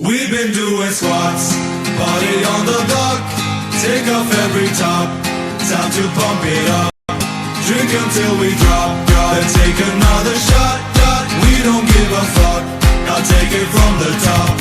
We've been doing squats, party on the block. Take off every top, time to pump it up. Drink until we drop, then take another shot. We don't give a fuck, now take it from the top.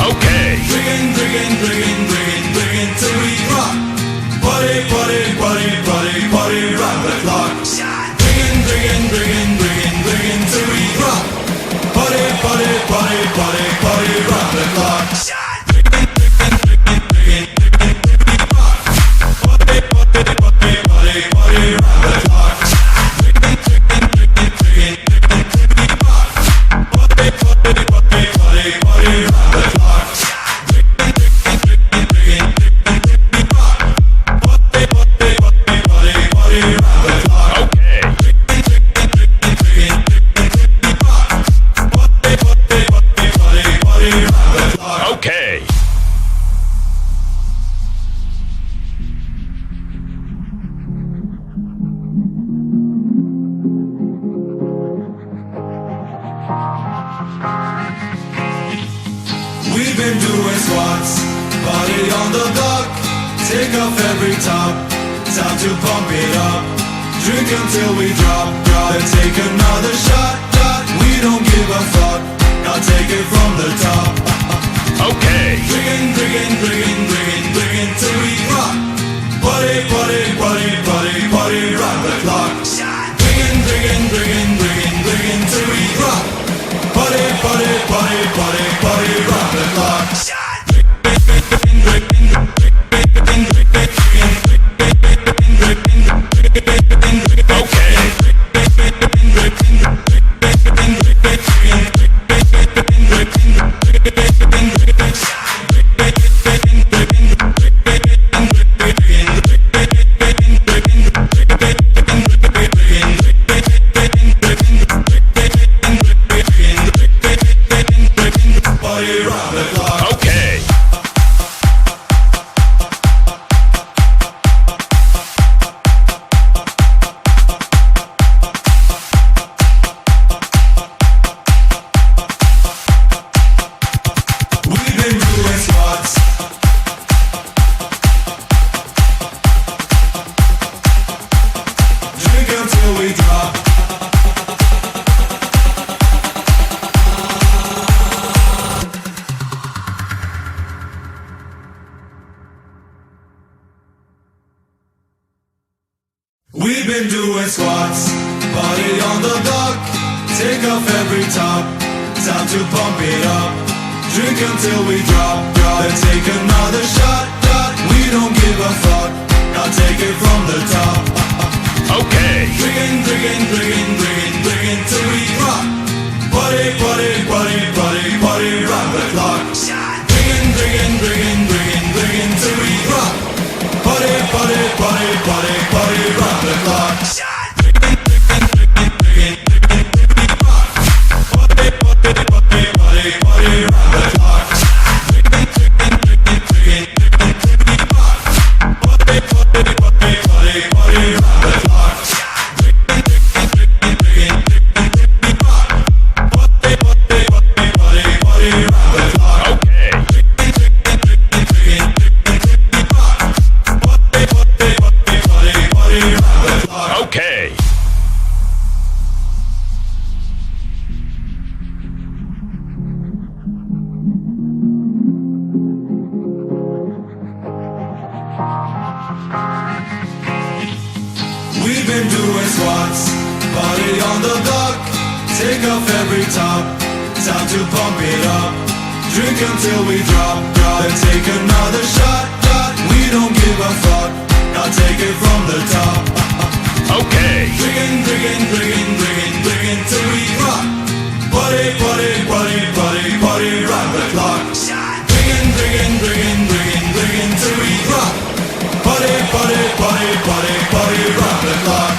Okay. Drinking till we rock. Party, party, party, party, party, round the clock. Drinking till we rock. Party, party, party, party, party, round the clock. We've been doing squats, party on the block. Take off every top, time to pump it up. Drink until we drop, then take another shot. We don't give a fuck, now take it from the top. Okay. Drinking till we rock. Party, party, party, party, party, round the clock. Drinking till we rock. Party, party, party, party, party, round the clock. We've been doing squats, party on the block. Take off every top, time to pump it up. Drink until we drop, then take another shot. We don't give a fuck, now take it from the top. Okay. Drinking till we rock. Party, party, party, party, party, round the clock. Drinking till we rock. Party, party, party, party, party, round the clock. Okay. We've been doing squats, party on the block. Take off every top, time to pump it up. Drink until we drop, then take another shot. We don't give a fuck, now take it from the top. Okay. Drinking till we rock. Party, party, party, party, party, round the clock. Drinking till we rock. Party, party, party, party, party, round the clock.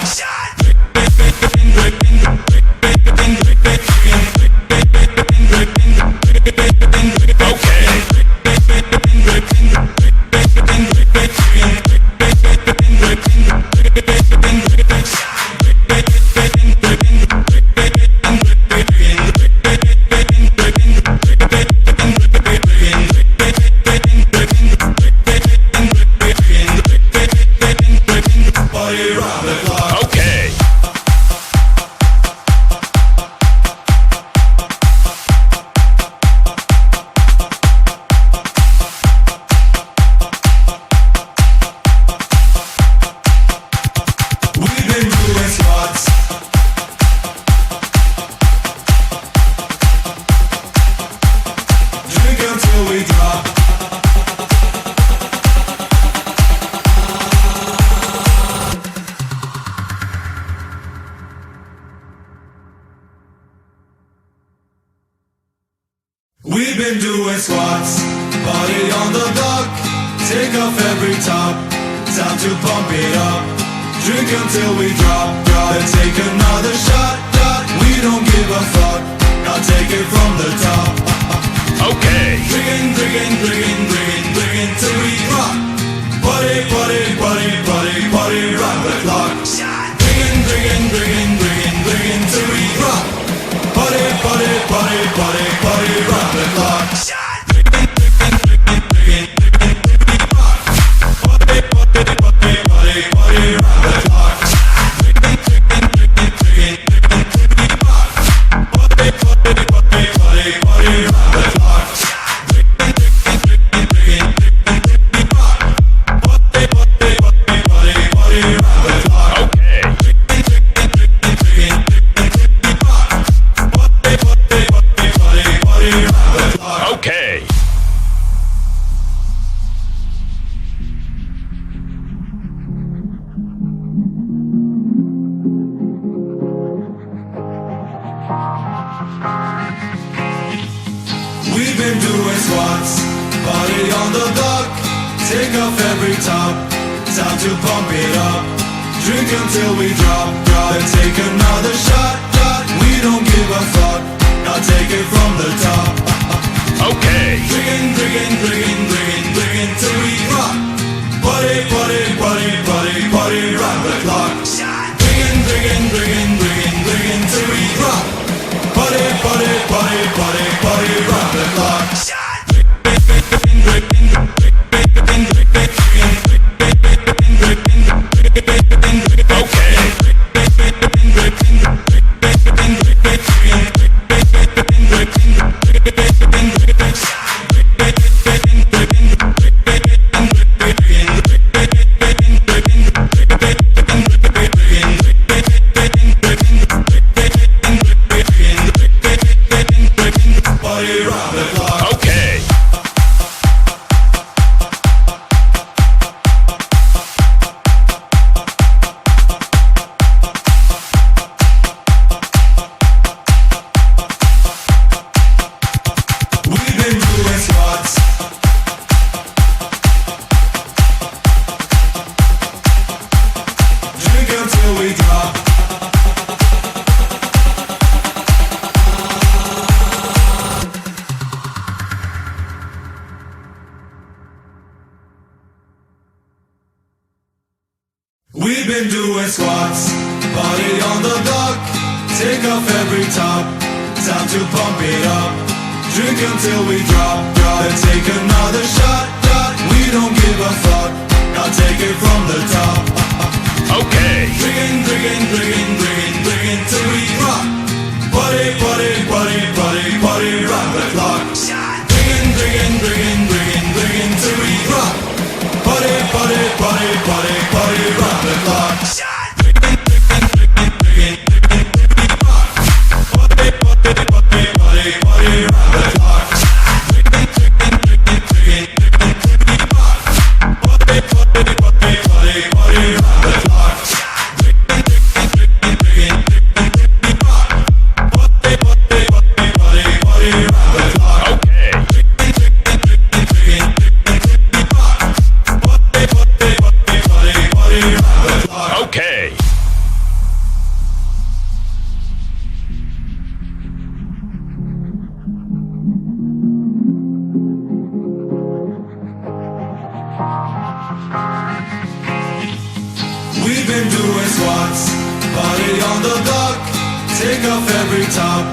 till we drop. We've been doing squats, party on the dock, take off every top, time to pump it up, drink until we drop, then take another shot, we don't give a fuck, now take it from the top. Okay. Drinking, drinking, drinking, drinking, drinking till we drop. Party, party, party, party, party, round the clock. Drinking, drinking, drinking, drinking, drinking till we drop. Party, party, party, party, party, round the clock. Drinking, drinking, drinking, drinking, drinking till we drop. Party, party, party, party, party, round the clock. Drinking, drinking, drinking, drinking, drinking till we drop. Party, party, party, party, party, round the clock. Okay. We've been doing squats, party on the dock, take off every top, time to pump it up, drink until we drop, then take another shot, we don't give a fuck, now take it from the top. Okay. Drinking, drinking, drinking, drinking, drinking till we drop. Party, party, party, party, party, round the clock. Drinking, drinking, drinking, drinking, drinking till we drop. Party, party, party, party, party, round the clock. Drinking, drinking, drinking, drinking, drinking, drinking, drinking, Okay. party round the clock. Okay. We've been doing squats. Drink until we drop. We've been doing squats, party on the dock, take off every top, time to pump it up, drink until we drop, then take another shot, we don't give a fuck, now take it from the top. Okay. Drinking, drinking, drinking, drinking, drinking till we drop, party, party, party, party, party round the clock. Drinking, drinking, drinking, drinking, drinking till we drop, party, party, party, party, party round the clock. Drinking, drinking, drinking, drinking, drinking till we drop, party, party, party, party, party round the clock. Drinking, drinking, drinking, drinking, drinking till we drop, party, party, party, party, party round the clock. Drinking, drinking, drinking, drinking, drinking till we drop, party, party, party, party, party round the clock. Okay. Drinking, drinking, drinking, drinking, drinking till we drop, party, party, party, party, party round the clock. Okay. We've been doing squats, party on the dock, take off every top,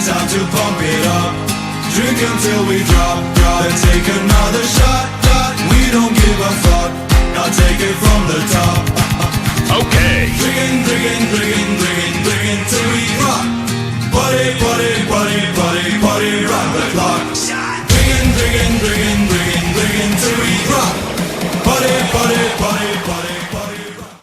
time to pump it up, drink until we drop, then take another shot, we don't give a fuck, now take it from the top. Okay. Drinking, drinking, drinking, drinking, drinking till we drop.